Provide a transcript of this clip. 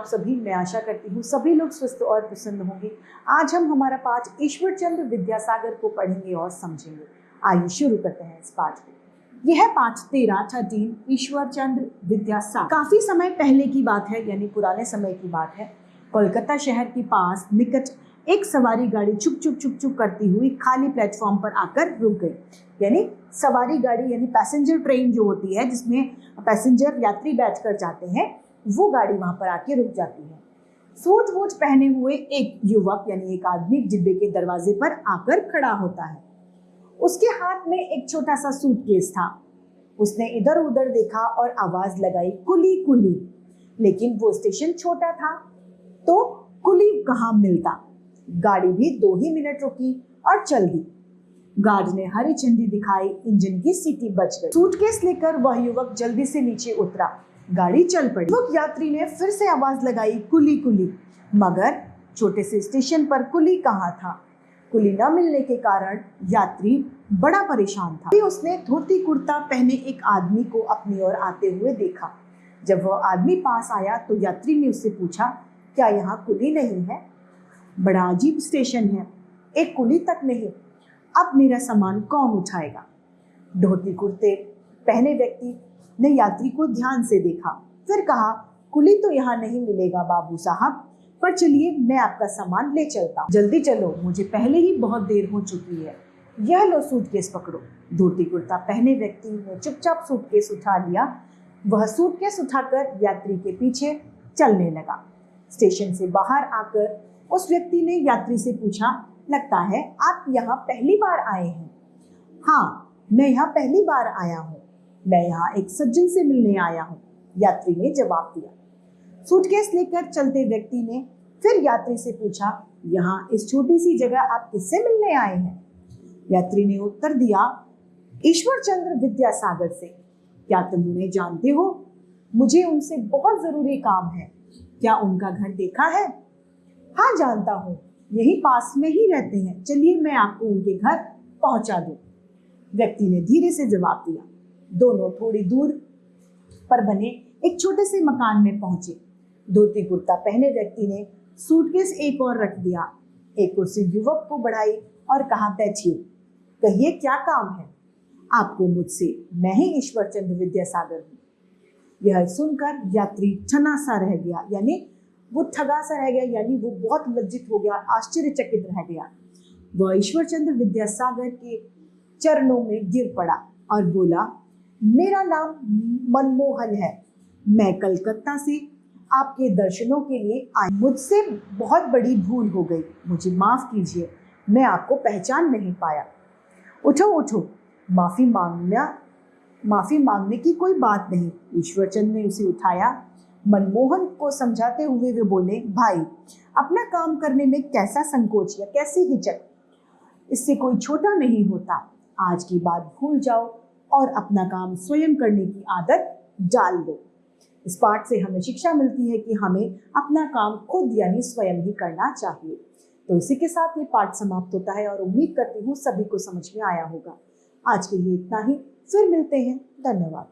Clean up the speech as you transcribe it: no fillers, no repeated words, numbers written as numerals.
आप सभी। मैं आशा करती हूँ सभी लोग स्वस्थ और प्रसन्न होंगे। आज हम हमारा पाठ ईश्वर चंद्र विद्यासागर को पढ़ेंगे और समझेंगे। आइए शुरू करते हैं इस पाठ को। यह पाठ 13 ईश्वर चंद्र विद्यासागर। काफी समय पहले की बात है, यानी पुराने समय की बात है। कोलकाता शहर के पास निकट एक सवारी गाड़ी चुप चुप करती हुई खाली प्लेटफॉर्म पर आकर रुक गई। यानी सवारी गाड़ी यानी पैसेंजर ट्रेन जो होती है, जिसमें पैसेंजर यात्री बैठकर जाते हैं, वो गाड़ी वहां पर आके रुक जाती है। सूट वूट पहने हुए एक युवक यानी एक आदमी डिब्बे के दरवाजे पर आकर खड़ा होता है। उसके हाथ में एक छोटा सा सूटकेस था। उसने इधर उधर देखा और आवाज लगाई, कुली कुली। लेकिन वो स्टेशन छोटा था तो कुली कहाँ मिलता। गाड़ी भी 2 ही मिनट रुकी और चल दी। गार्ड ने हरी झंडी दिखाई, इंजन की सीटी बज गई। सूटकेस लेकर वह युवक जल्दी से नीचे उतरा। गाड़ी चल पड़ी। युवक यात्री ने फिर से आवाज लगाई, कुली कुली। मगर छोटे से स्टेशन पर कुली कहाँ था। कुली न मिलने के कारण यात्री बड़ा परेशान था। फिर उसने धोती कुर्ता पहने एक आदमी को अपनी ओर आते हुए देखा। जब वह आदमी पास आया तो यात्री ने उससे पूछा, क्या यहाँ कुली नहीं है? बड़ा अजीब स्टेशन है, एक कुली तक नहीं। अब मेरा सामान कौन उठाएगा? धोती कुर्ते पहने व्यक्ति ने यात्री को ध्यान से देखा, फिर कहा, कुली तो यहाँ नहीं मिलेगा बाबू साहब, पर चलिए मैं आपका सामान ले चलता हूँ। जल्दी चलो, मुझे पहले ही बहुत देर हो चुकी है। यह लो सूटकेस पकड़ो। धोती कुर्ता पहने व्यक्ति ने चुपचाप सूटकेस उठा लिया। वह सूटकेस उठाकर यात्री के पीछे चलने लगा। स्टेशन से बाहर आकर उस व्यक्ति ने यात्री से पूछा, लगता है आप यहाँ पहली बार आए हैं? हाँ, मैं यहाँ पहली बार आया हूँ। मैं यहाँ एक सज्जन से मिलने आया हूँ, यात्री ने जवाब दिया। सूटकेस लेकर चलते व्यक्ति ने फिर यात्री से पूछा, यहाँ इस छोटी सी जगह आप किससे मिलने आए हैं? यात्री ने उत्तर दिया, ईश्वर चंद्र विद्यासागर से। क्या तुम उन्हें जानते हो? मुझे उनसे बहुत जरूरी काम है। क्या उनका घर देखा है? हाँ, जानता हूँ, यही पास में ही रहते हैं। चलिए मैं आपको उनके घर पहुंचा दूं। व्यक्ति ने धीरे से जवाब दिया। दोनों थोड़ी दूर पर बने एक छोटे से मकान में पहुंचे। धोती कुर्ता पहने व्यक्ति ने सूटकेस एक और रख दिया। एक कुर्सी युवक को बढ़ाई और कहा, बैठिए, कहिए क्या काम है आपको मुझसे? मैं ही ईश्वर चंद्र विद्यासागर हूँ। यह सुनकर यात्री ठना सा रह गया, यानी वो ठगा सा रह गया, यानी वो बहुत लज्जित हो गया, आश्चर्यचकित रह गया। वह ईश्वर चंद्र विद्यासागर के चरणों में गिर पड़ा और बोला, मेरा नाम मनमोहन है। मैं कलकत्ता से आपके दर्शनों के लिए आई। मुझसे बहुत बड़ी भूल हो गई, मुझे माफ कीजिए, मैं आपको पहचान नहीं पाया। उठो उठो, माफी मांगने की कोई बात नहीं। ईश्वर चंद्र ने उसे उठाया। मनमोहन को समझाते हुए वे बोले, भाई, अपना काम करने में कैसा संकोच या कैसी हिचक, इससे कोई छोटा नहीं होता। आज की बात भूल जाओ और अपना काम स्वयं करने की आदत डाल दो। इस पाठ से हमें शिक्षा मिलती है कि हमें अपना काम खुद यानी स्वयं ही करना चाहिए। तो इसी के साथ ये पाठ समाप्त होता है और उम्मीद करती हूँ सभी को समझ में आया होगा। आज के लिए इतना ही, फिर मिलते हैं। धन्यवाद।